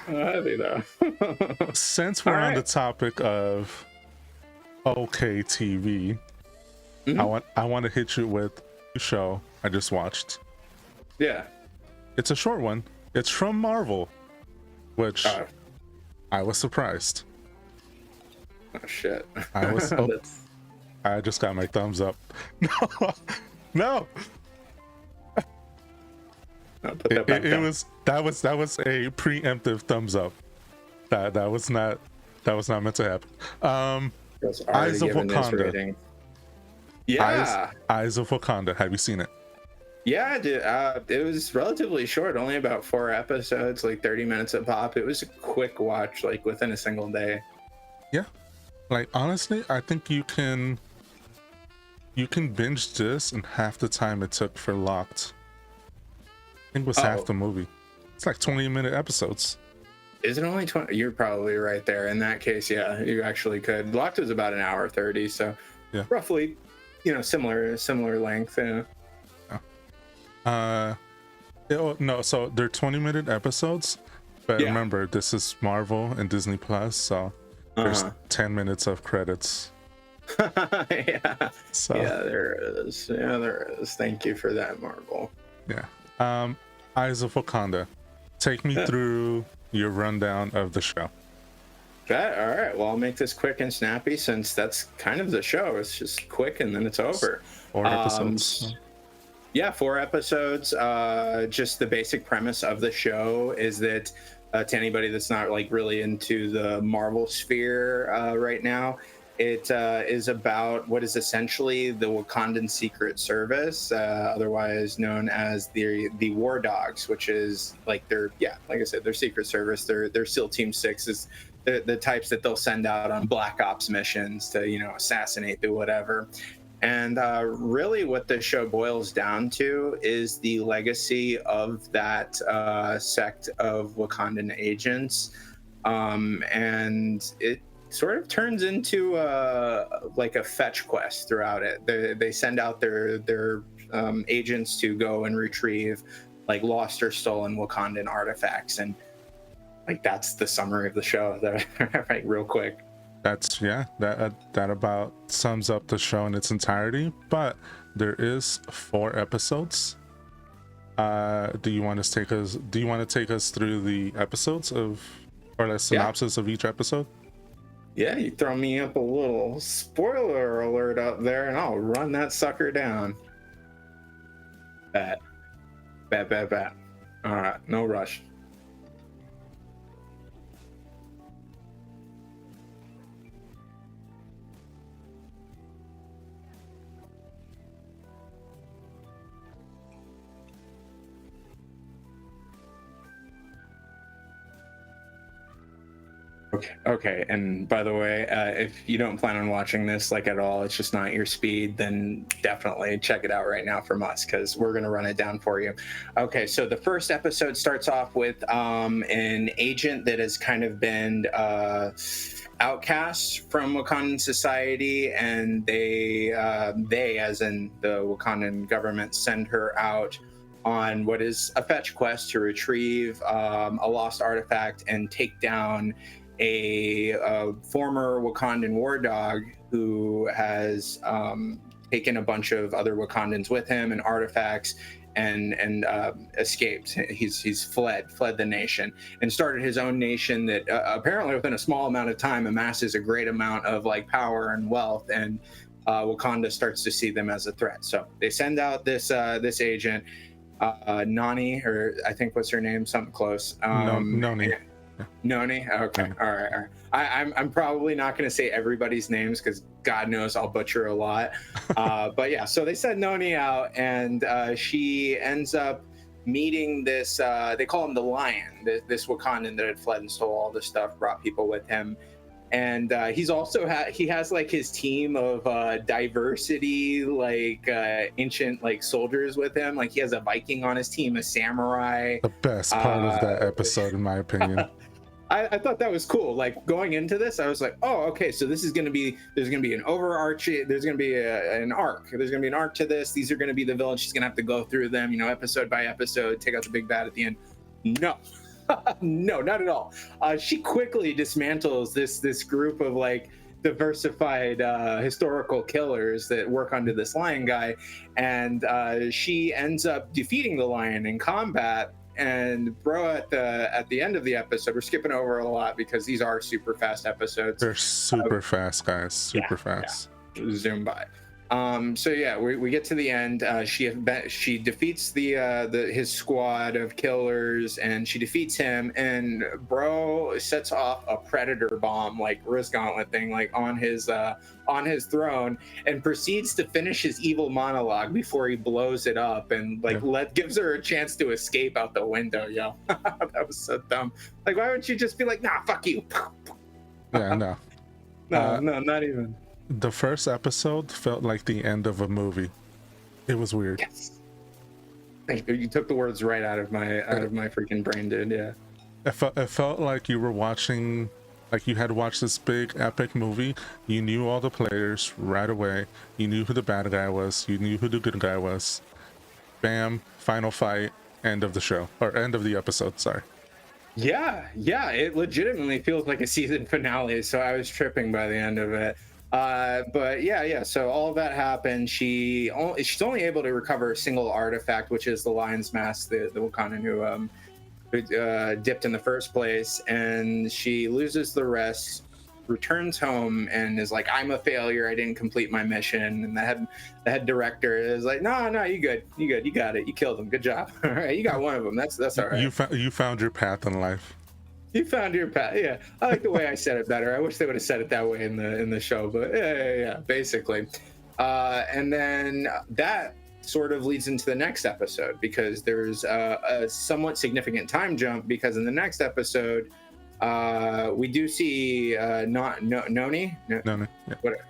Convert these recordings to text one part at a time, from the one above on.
Heavy though. Since All we're on the right. topic of okay TV, I Hmm. want to hit you with a show I just watched. Yeah. It's a short one. It's from Marvel, which Oh, I was surprised. oh shit. I was oh, That's. I just got my thumbs up. No, no. I'll put that back It down. was that was a preemptive thumbs up. That was not meant to happen. I was already Eyes of giving this Wakanda. rating. Eyes Yeah. Eyes of Wakanda. Have you seen it? Yeah, I did. It was relatively short, only about 4 episodes, like 30 minutes a pop. It was a quick watch, like within a single day. Yeah. Like honestly, I think you can binge this in half the time it took for Locked. I think it was half Oh, the movie. It's like 20-minute episodes. is it only 20? You're probably right there. In that case, yeah, you actually could. Locked was about an hour 30, so Yeah. roughly, similar length. Yeah. Uh, no, so they're 20-minute episodes, but Yeah. remember this is Marvel and Disney Plus, so there's Uh-huh. 10 minutes of credits. Yeah. So Yeah, there is. Yeah, there is. Thank you for that, Marvel. yeah. Eyes of Wakanda. Take me through your rundown of the show. Okay, all right. Well, I'll make this quick and snappy since that's kind of the show. It's just quick and then it's over. 4 Um, episodes. yeah, 4 episodes. Just the basic premise of the show is that to anybody that's not like really into the Marvel sphere right now, it is about what is essentially the Wakandan Secret Service, otherwise known as the War Dogs, which is like like I said, their Secret Service. Their SEAL Team 6 is the types that they'll send out on Black Ops missions to assassinate the whatever. And really, what the show boils down to is the legacy of that sect of Wakandan agents. And it sort of turns into like a fetch quest throughout it. They send out their agents to go and retrieve like lost or stolen Wakandan artifacts. And like that's the summary of the show. Right, real quick. That's that about sums up the show in its entirety, but there is 4 episodes. Do you want to take us through the episodes of, or the synopsis of each episode? Yeah, you throw me up a little spoiler alert up there, and I'll run that sucker down. Bat. Bat, bat, bat. All right, no rush. Okay. And by the way, if you don't plan on watching this like at all, it's just not your speed, then definitely check it out right now from us because we're going to run it down for you. Okay, so the first episode starts off with an agent that has kind of been outcast from Wakandan society, and they, as in the Wakandan government, send her out on what is a fetch quest to retrieve a lost artifact and take down a former Wakandan war dog who has taken a bunch of other Wakandans with him and artifacts and escaped. He's fled the nation and started his own nation that apparently within a small amount of time amasses a great amount of like power and wealth, and Wakanda starts to see them as a threat. So they send out this agent, Nani, or I think what's her name, something close. Noni. Noni. Okay. Yeah. All right. I'm probably not going to say everybody's names because God knows I'll butcher a lot. But yeah, so they sent Noni out, and she ends up meeting this. They call him the Lion. This Wakandan that had fled and stole all this stuff, brought people with him. And he's also he has like his team of diversity, like ancient like soldiers with him. Like he has a Viking on his team, a samurai. The best part of that episode, in my opinion. I thought that was cool. Like going into this, I was like, oh, okay, so this is going to be, there's going to be an overarching, there's going to be an arc. There's going to be an arc to this. These are going to be the villains. She's going to have to go through them, episode by episode, take out the big bad at the end. No. No, not at all. She quickly dismantles this group of like diversified historical killers that work under this lion guy, and she ends up defeating the lion in combat. And bro, at the end of the episode, we're skipping over a lot because these are super fast episodes. They're super fast, guys. Super Yeah, fast. Zoom by. So yeah, we get to the end. She defeats his squad of killers, and she defeats him. And bro sets off a predator bomb, like wrist gauntlet thing, like on his throne, and proceeds to finish his evil monologue before he blows it up, and like gives her a chance to escape out the window. Yo, that was so dumb. Like, why wouldn't you just be like, nah, fuck you? Yeah, no. No, not even. The first episode felt like the end of a movie. It was weird. Yes. Thank you. You took the words right out of my freaking brain, dude. Yeah. It felt like you were watching, like you had watched this big epic movie. You knew all the players right away. You knew who the bad guy was. You knew who the good guy was. Bam, final fight, end of the show, or end of the episode. Sorry. Yeah. It legitimately feels like a season finale. So I was tripping by the end of it. But yeah. So all of that happened. She's only able to recover a single artifact, which is the lion's mask, the Wakandan who dipped in the first place, and she loses the rest, returns home, and is like, "I'm a failure. I didn't complete my mission." And the head director is like, "No, you good. You got it. You killed him. Good job. All right, you got one of them. That's all right. You found your path in life." You found your path. Yeah, I like the way I said it better. I wish they would have said it that way in the show, but yeah, basically. And then that sort of leads into the next episode, because there's a somewhat significant time jump, because in the next episode, we do see Noni.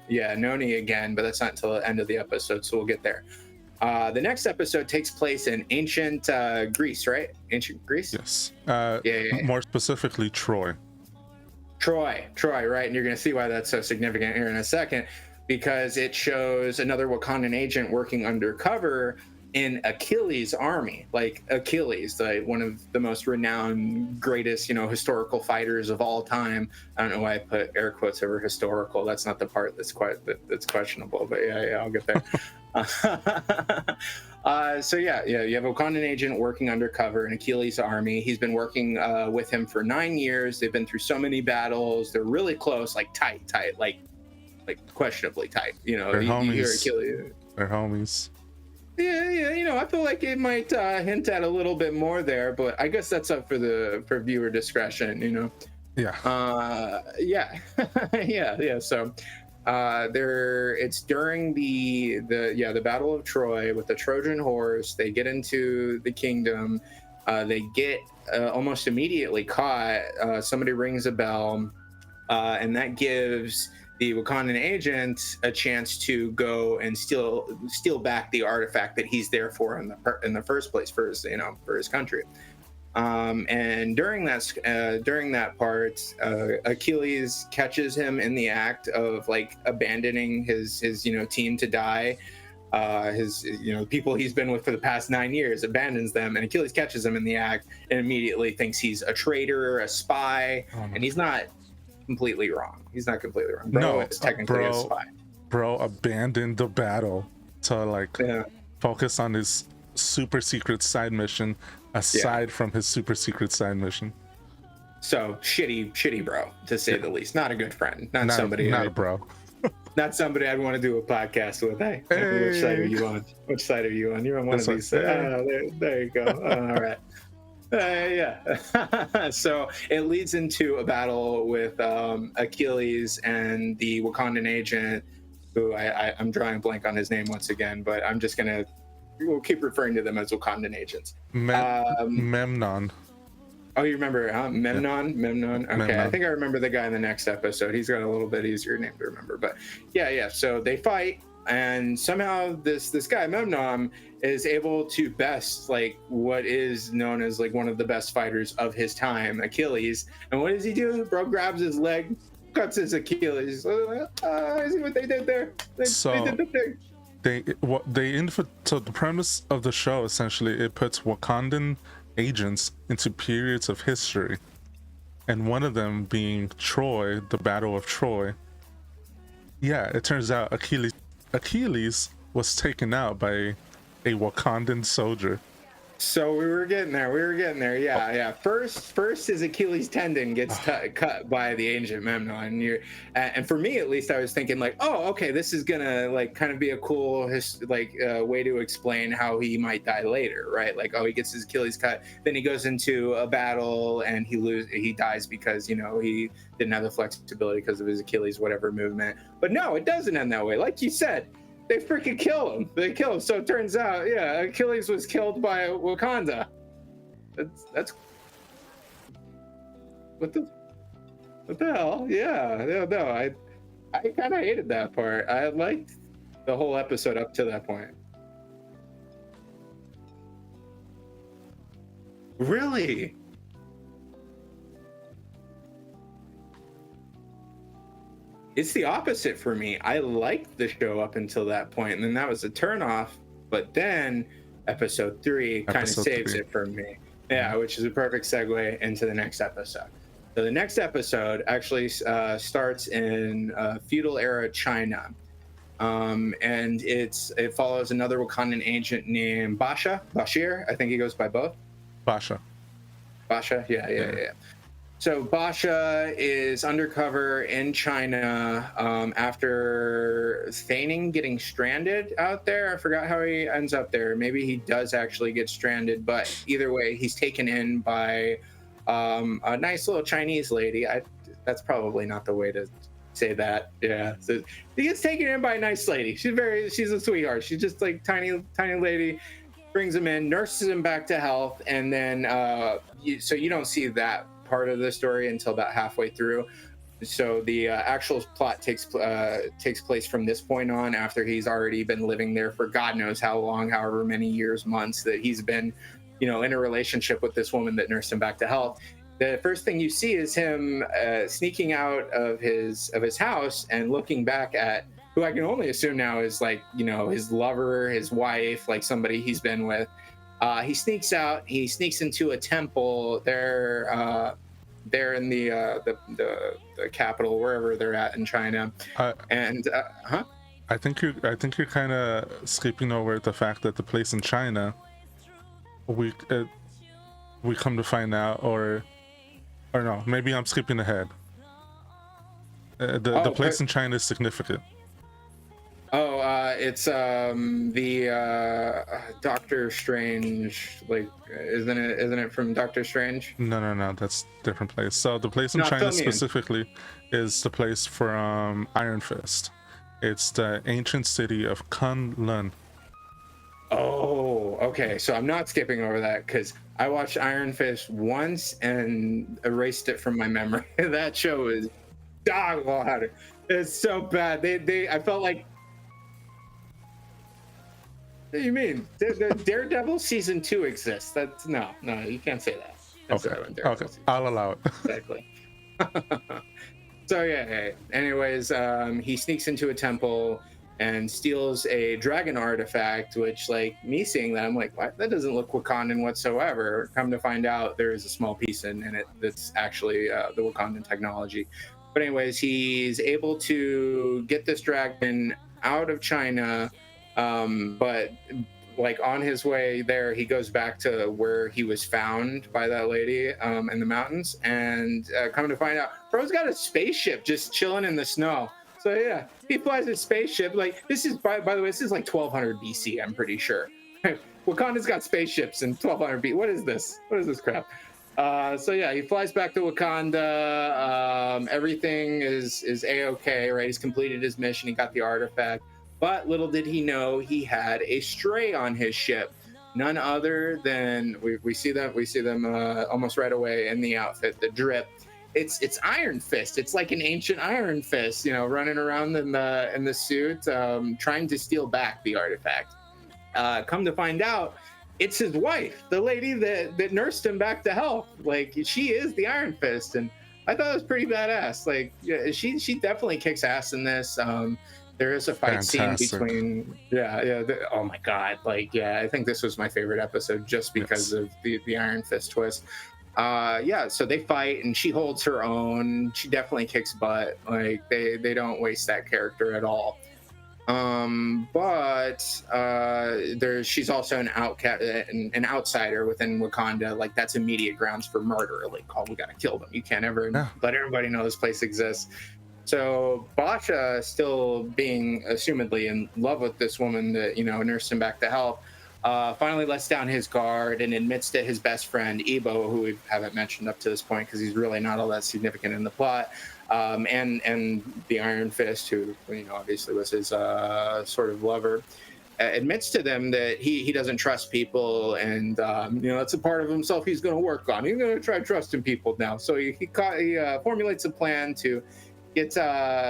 Noni again, but that's not until the end of the episode, so we'll get there. The next episode takes place in ancient Greece, right? Ancient Greece? Yes. Yeah. More specifically, Troy. Troy, right? And you're going to see why that's so significant here in a second, because it shows another Wakandan agent working undercover in Achilles' army. Like Achilles, one of the most renowned, greatest, historical fighters of all time. I don't know why I put air quotes over historical. That's not the part that's questionable, but yeah, I'll get there. So you have a Wakandan agent working undercover in Achilles' army. He's been working with him for 9 years. They've been through so many battles. They're really close, like tight, like questionably tight. They're homies. Achilles. They're homies. Yeah. I feel like it might hint at a little bit more there, but I guess that's up for viewer discretion. Yeah. Yeah. So it's during the Battle of Troy with the Trojan horse. They get into the kingdom. They get almost immediately caught. Somebody rings a bell, and that gives the Wakandan agent a chance to go and steal back the artifact that he's there for in the first place for his country. And during that part, Achilles catches him in the act of like abandoning his team to die. His people he's been with for the past 9 years, abandons them, and Achilles catches him in the act and immediately thinks he's a traitor, a spy, and he's not completely wrong. Bro is technically a spy. Bro abandoned the battle to focus on his super secret side mission aside from his super secret side mission. So shitty bro, to say the least. Not a good friend. Not a bro. Not somebody I'd want to do a podcast with. Hey. Which side are you on? You're on one of these. There you go. All right. Yeah. So it leads into a battle with Achilles and the Wakandan agent, who I'm drawing a blank on his name once again, but we'll keep referring to them as Wakandan agents. Memnon. Oh, you remember, huh? Memnon? Okay, Memnon. I think I remember the guy in the next episode. He's got a little bit easier name to remember, but yeah. So they fight, and somehow this guy Memnon is able to best like what is known as like one of the best fighters of his time, Achilles. And what does he do? Bro grabs his leg, cuts his Achilles. See what they did there? They did the thing. So the premise of the show, essentially, it puts Wakandan agents into periods of history, and one of them being Troy, the Battle of Troy. Yeah, it turns out Achilles was taken out by a Wakandan soldier. So we were getting there. Yeah. First his Achilles tendon gets cut by the ancient Memnon. And for me, at least, I was thinking like, oh, okay, this is gonna like kind of be a cool way to explain how he might die later, right? Like, oh, he gets his Achilles cut, then he goes into a battle and he dies because he didn't have the flexibility because of his Achilles whatever movement. But no, it doesn't end that way. Like you said, they freaking kill him. They kill him. So it turns out, yeah, Achilles was killed by Wakanda. That's what the hell? Yeah, no, I kind of hated that part. I liked the whole episode up to that point. Really? It's the opposite for me. I liked the show up until that point, and then that was a turnoff. But then episode 3 kind of saves it for me. Yeah, which is a perfect segue into the next episode. So the next episode actually starts in feudal era China, and it follows another Wakandan agent named Bashir. I think he goes by both. Basha, yeah. So Basha is undercover in China after feigning getting stranded out there. I forgot how he ends up there. Maybe he does actually get stranded, but either way, he's taken in by a nice little Chinese lady. That's probably not the way to say that. Yeah, so he gets taken in by a nice lady. She's a sweetheart. She's just like tiny lady. Brings him in, nurses him back to health, and then so you don't see that part of the story until about halfway through. So the actual plot takes place from this point on, after he's already been living there for God knows how long, however many years, months that he's been, in a relationship with this woman that nursed him back to health. The first thing you see is him sneaking out of his house and looking back at who I can only assume now is like, his lover, his wife, like somebody he's been with. He sneaks out. He sneaks into a temple there in the capital, wherever they're at in China. I think you're kind of skipping over the fact that the place in China, we come to find out, or no, maybe I'm skipping ahead. The place in China is significant. It's the Doctor Strange, like, isn't it from Doctor Strange? No, that's a different place. So the place in China specifically is the place from Iron Fist. It's the ancient city of Kunlun. Oh, okay. So I'm not skipping over that because I watched Iron Fist once and erased it from my memory. That show is dog water. It's so bad. I felt like. What do you mean? The Daredevil season 2 exists. That's no, you can't say that. That's okay. I'll allow it. Exactly. So yeah. Anyways, he sneaks into a temple and steals a dragon artifact, which, like, me seeing that, I'm like, what? That doesn't look Wakandan whatsoever. Come to find out, there is a small piece in it that's actually the Wakandan technology. But anyways, he's able to get this dragon out of China. But like on his way there, he goes back to where he was found by that lady in the mountains, and come to find out, bro's got a spaceship just chilling in the snow. So yeah, he flies a spaceship. Like, this is by the way, this is like 1200 BC, I'm pretty sure. Wakanda's got spaceships in 1200 BC. What is this crap? So yeah, he flies back to Wakanda. Everything is a-okay, right? He's completed his mission. He got the artifact. But little did he know, he had a stray on his ship, none other than we see them almost right away in the outfit, the drip. It's Iron Fist. It's like an ancient Iron Fist, running around in the suit, trying to steal back the artifact. Come to find out, it's his wife, the lady that nursed him back to health. Like, she is the Iron Fist, and I thought it was pretty badass. Like, yeah, she definitely kicks ass in this. There is a fight scene Fantastic. between oh my god, like yeah, I think this was my favorite episode just because Yes. of the Iron Fist twist. Yeah, so they fight and she holds her own. She definitely kicks butt. Like they don't waste that character at all. But she's also an an outsider within Wakanda. Like that's immediate grounds for murder. Like, oh, we gotta kill them. You can't ever Yeah. let everybody know this place exists. So Basha, still being assumedly in love with this woman that nursed him back to health, finally lets down his guard and admits to his best friend Ebo, who we haven't mentioned up to this point because he's really not all that significant in the plot, and the Iron Fist, who obviously was his sort of lover, admits to them that he doesn't trust people, and that's a part of himself he's going to work on. He's going to try trusting people now. So he formulates a plan to get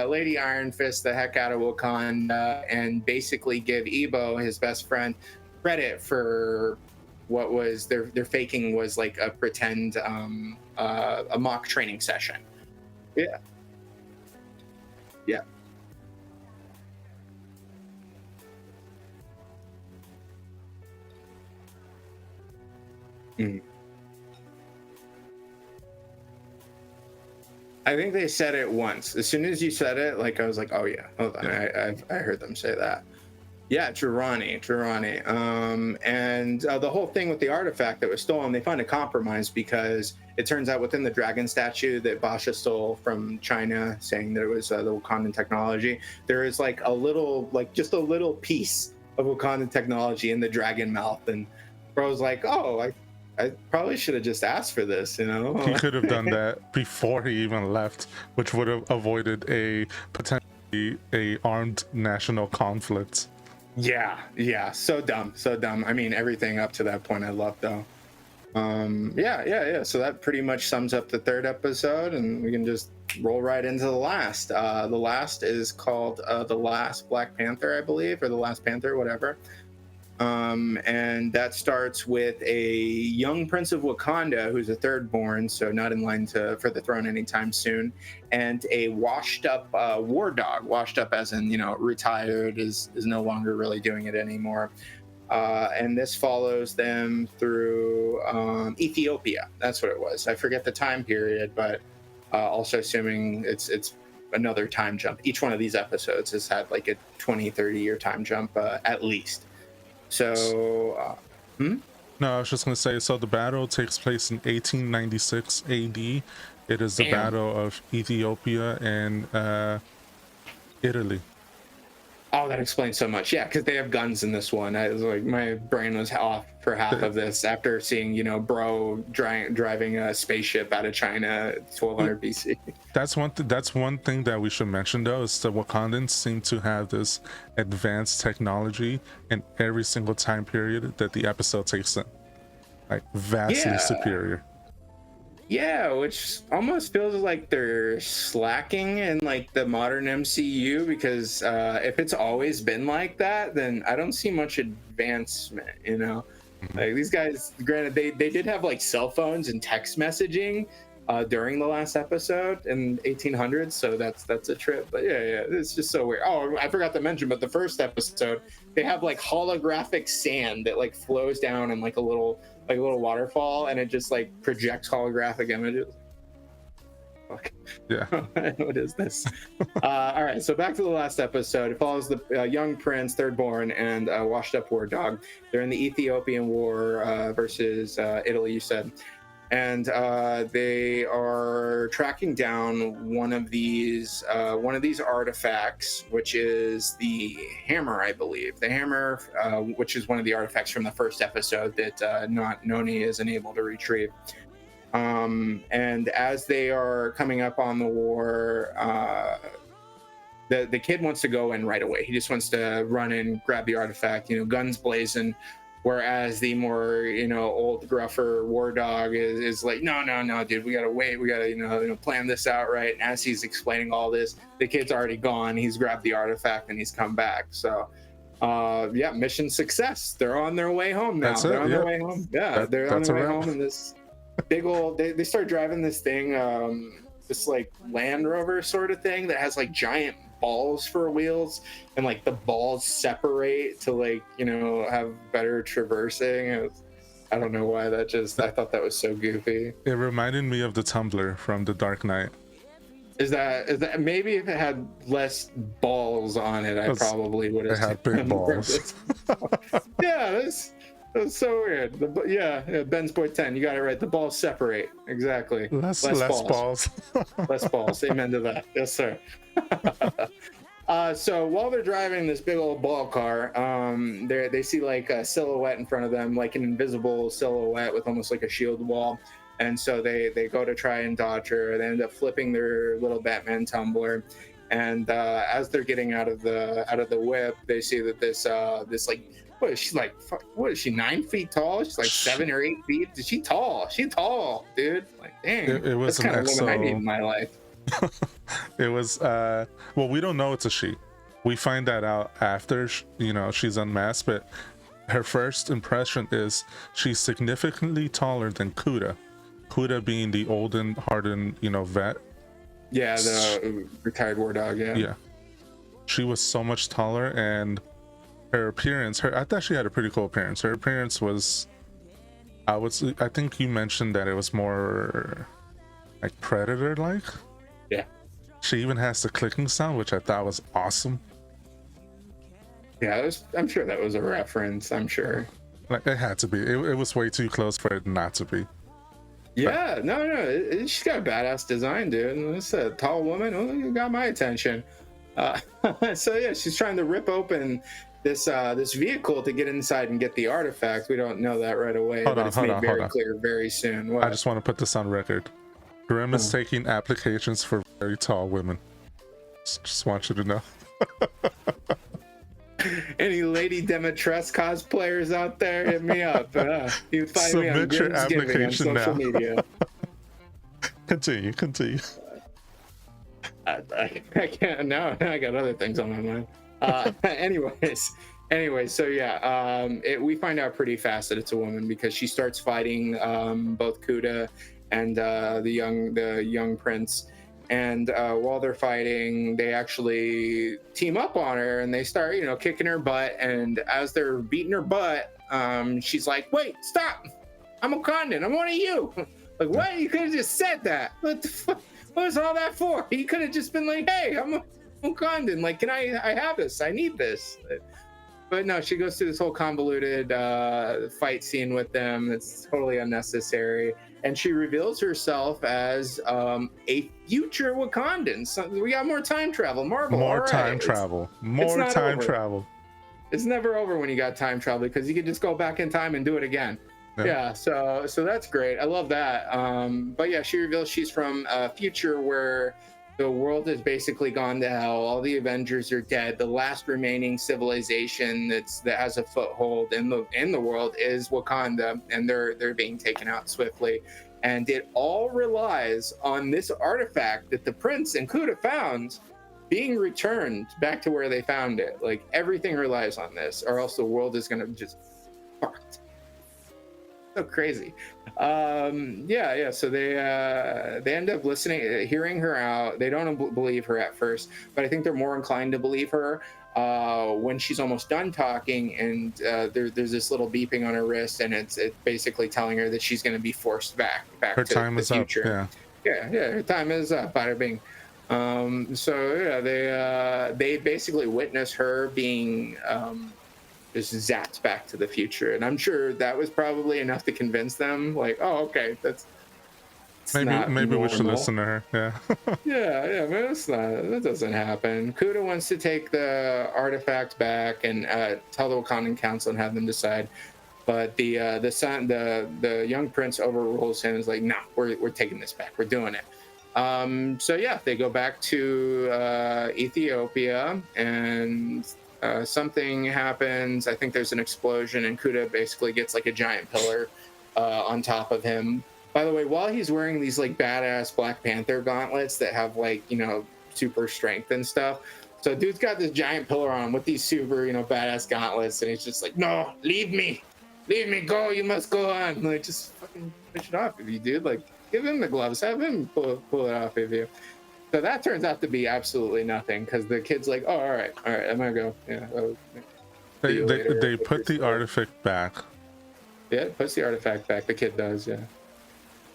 Lady Iron Fist the heck out of Wakanda and basically give Ebo, his best friend, credit for what was they're faking was like a pretend a mock training session. Yeah. Yeah. Mm. I think they said it once. As soon as you said it, like I was like, oh yeah, hold on, I heard them say that. Yeah, Girani. And the whole thing with the artifact that was stolen, they find a compromise because it turns out within the dragon statue that Basha stole from China, saying that it was the Wakandan technology, there is like just a little piece of Wakandan technology in the dragon mouth. And Bro's like, oh, I probably should have just asked for this, He could have done that before he even left, which would have avoided a potentially a armed national conflict. Yeah, so dumb. I mean, everything up to that point I loved, though. Yeah. So that pretty much sums up the third episode, and we can just roll right into the last. The last is called The Last Black Panther, I believe, or The Last Panther, whatever. And that starts with a young prince of Wakanda who's a third born, so not in line for the throne anytime soon, and a washed up war dog, washed up as in retired, is no longer really doing it anymore. And this follows them through Ethiopia. That's what it was. I forget the time period, but also assuming it's another time jump. Each one of these episodes has had like a 20-30 year time jump at least. So, No, I was just going to say, so the battle takes place in 1896 AD. It is the Battle of Ethiopia and Italy. Oh, that explains so much. Yeah, because they have guns in this one. I was like, my brain was off for half of this after seeing, Bro driving a spaceship out of China, 1200 BC. That's one thing that we should mention, though, is the Wakandans seem to have this advanced technology in every single time period that the episode takes in, like vastly superior. Yeah, which almost feels like they're slacking in like the modern MCU, because if it's always been like that, then I don't see much advancement, Like these guys, granted, they did have like cell phones and text messaging during the last episode in 1800s, so that's a trip. But yeah, it's just so weird. Oh, I forgot to mention, but the first episode, they have like holographic sand that like flows down in like a little waterfall, and it just like projects holographic images. Fuck. Yeah. What is this? All right, so back to the last episode. It follows the young prince, thirdborn, and washed up war dog. They're in the Ethiopian war versus Italy, you said. And they are tracking down one of these artifacts, which is the hammer, I believe. The hammer, which is one of the artifacts from the first episode that Noni isn't able to retrieve. And as they are coming up on the war, the kid wants to go in right away. He just wants to run in, grab the artifact, guns blazing. Whereas the more, old, gruffer war dog is like, no, dude, we gotta wait. We gotta, plan this out, right? And as he's explaining all this, the kid's already gone. He's grabbed the artifact and he's come back. So, mission success. They're on their way home now. They're on their way home. Yeah, they're on their way home in this big old. They start driving this thing, this like Land Rover sort of thing that has like giant balls for wheels, and like the balls separate to like have better traversing. I don't know why I thought that was so goofy. It reminded me of the tumbler from The Dark Knight. Is that maybe if it had less balls on it, I probably would have. It had big balls. Yeah, that's so weird. Yeah, Ben's point 10. You got it right. The balls separate. Exactly. Less balls. Less balls. Amen to that. Yes, sir. So while they're driving this big old ball car, they see like a silhouette in front of them, like an invisible silhouette with almost like a shield wall. And so they go to try and dodge her. They end up flipping their little Batman tumbler. And as they're getting out of the whip, they see that this like, what is she like? What is she, 9 feet tall? She's like 7 or 8 feet. She's tall, dude. Like, dang, it was that's kind of woman I need in my life. It was well, we don't know it's a she. We find that out after she's unmasked, but her first impression is she's significantly taller than Kuda. Kuda being the old and hardened, vet. Yeah, the retired war dog. Yeah. She was so much taller, and her appearance. I thought she had a pretty cool appearance. Her appearance was, I think you mentioned that it was more like Predator-like. Yeah. She even has the clicking sound, which I thought was awesome. Yeah, I'm sure that was a reference. I'm sure. Like, it had to be. It was way too close for it not to be. Yeah, no, she's got a badass design, dude. And it's a tall woman. Oh, you got my attention. So yeah, she's trying to rip open this vehicle to get inside and get the artifact. We don't know that right away, but it's made very clear very soon. What? I just want to put this on record. Grim is taking applications for very tall women. Just want you to know. Any Lady Demetress cosplayers out there, hit me up. You find Submit me on your application on social now. media. Continue. I can't now. I got other things on my mind. Anyways, so yeah, we find out pretty fast that it's a woman because she starts fighting both Kuda and the young prince. And while they're fighting, they actually team up on her and they start, kicking her butt. And as they're beating her butt, she's like, "Wait, stop! I'm Wakandan. I'm one of you." Like, what? You could have just said that. What the fuck? What was all that for? You could have just been like, "Hey, I'm Wakandan. Like, can I have this? I need this." But no, she goes through this whole convoluted fight scene with them. It's totally unnecessary. And she reveals herself as a future Wakandan. So we got more time travel. Marvel. More time travel. More time travel. It's never over when you got time travel because you can just go back in time and do it again. Yeah. So that's great. I love that. But yeah, she reveals she's from a future where the world has basically gone to hell. All the Avengers are dead. The last remaining civilization that has a foothold in the world is Wakanda, and they're being taken out swiftly. And it all relies on this artifact that the prince and Kuda found being returned back to where they found it. Like, everything relies on this, or else the world is gonna just fucked. So crazy. So they end up hearing her out. They don't believe her at first, but I think they're more inclined to believe her when she's almost done talking, and there's this little beeping on her wrist, and it's basically telling her that she's going to be forced back her to time the is future. up. Yeah, her time is up. Bada bing. They basically witness her being just zapped back to the future, and I'm sure that was probably enough to convince them, like, oh, okay, maybe we should listen to her. Yeah, but that doesn't happen. Kuda wants to take the artifact back and tell the Wakandan Council and have them decide, but the young prince overrules him and is like, no, we're taking this back, we're doing it. They go back to Ethiopia, and something happens. I think there's an explosion, and Kuda basically gets like a giant pillar on top of him. By the way, while he's wearing these like badass Black Panther gauntlets that have like, super strength and stuff. So dude's got this giant pillar on with these super, badass gauntlets, and he's just like, no, leave me, go, you must go on. Like, just fucking push it off of you, dude. Like, give him the gloves, have him pull it off of you. So that turns out to be absolutely nothing because the kid's like, oh, all right, I'm gonna go. Yeah, see you later. They put the artifact back. Yeah, puts the artifact back. The kid does, yeah.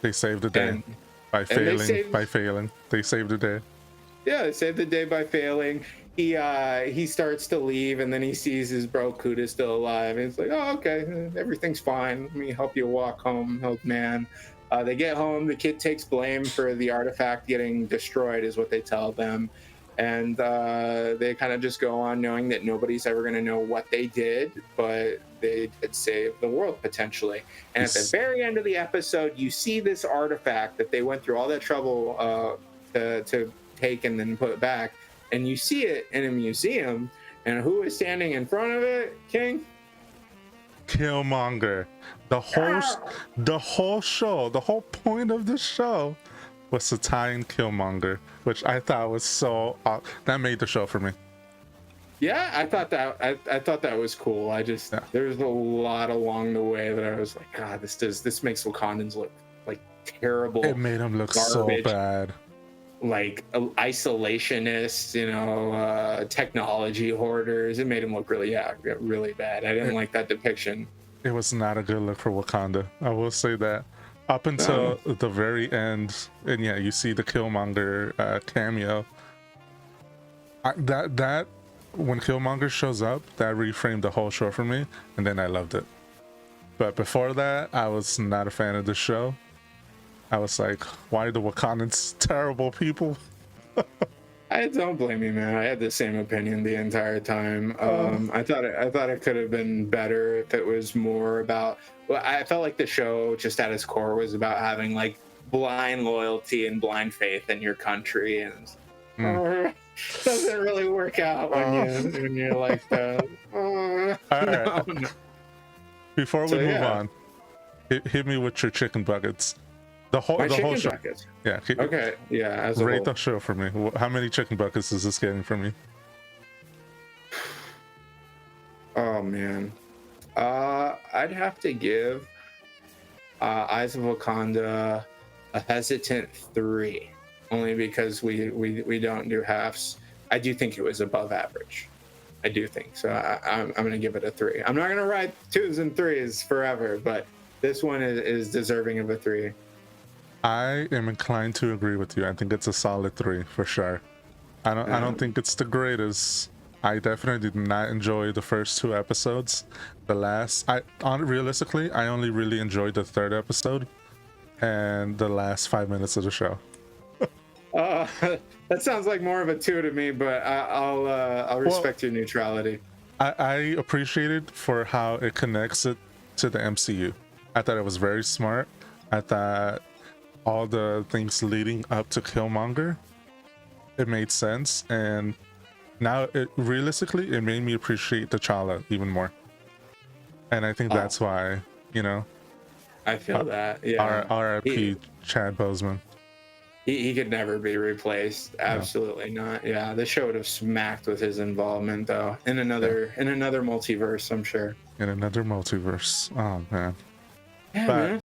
They saved the day by failing. They saved the day. Yeah, they saved the day by failing. He starts to leave, and then he sees his bro Kuda still alive. And it's like, oh, okay, everything's fine. Let me help you walk home, old man. They get home. The kid takes blame for the artifact getting destroyed, is what they tell them. And they kind of just go on knowing that nobody's ever going to know what they did, but they did save the world potentially. And at the very end of the episode, you see this artifact that they went through all that trouble to take and then put it back. And you see it in a museum. And who is standing in front of it, King? Killmonger. The whole show, the whole point of the show was to tie in Killmonger, which I thought was that made the show for me. Yeah, I thought that was cool. There's a lot along the way that I was like, God, this makes Wakandans look like terrible. It made them look garbage, so bad. Like isolationists, technology hoarders. It made them look really bad. I didn't like that depiction. It was not a good look for Wakanda. I will say that. Up until the very end, and yeah, you see the Killmonger cameo. That when Killmonger shows up, that reframed the whole show for me, and then I loved it. But before that, I was not a fan of the show. I was like, why are the Wakandans terrible people? I don't blame you, man. I had the same opinion the entire time. I thought it could have been better if it was more about. Well, I felt like the show, just at its core, was about having like blind loyalty and blind faith in your country, and doesn't really work out when you're like that. All right. No. Before we move on, hit me with your chicken buckets. The whole show. Buckets. Yeah. Okay. Yeah. As rate the show for me. How many chicken buckets is this getting from me? Oh man, I'd have to give Eyes of Wakanda a hesitant 3, only because we don't do halves. I do think it was above average. I do think so. I'm gonna give it a 3. I'm not gonna ride 2s and 3s forever, but this one is deserving of a 3. I am inclined to agree with you. I think it's a solid 3 for sure. I don't think it's the greatest. I definitely did not enjoy the first 2 episodes. Realistically, I only really enjoyed the 3rd episode and the last 5 minutes of the show. That sounds like more of a 2 to me, but I'll respect your neutrality. I appreciate it for how it connects it to the MCU. I thought it was very smart. I thought all the things leading up to Killmonger, it made sense, and now realistically it made me appreciate T'Challa even more, and I think that's why, I feel that. Yeah. R.I.P. Chad Boseman. He could never be replaced. Absolutely not. Yeah, the show would have smacked with his involvement though in another multiverse, I'm sure. In another multiverse. Oh man. Yeah, man.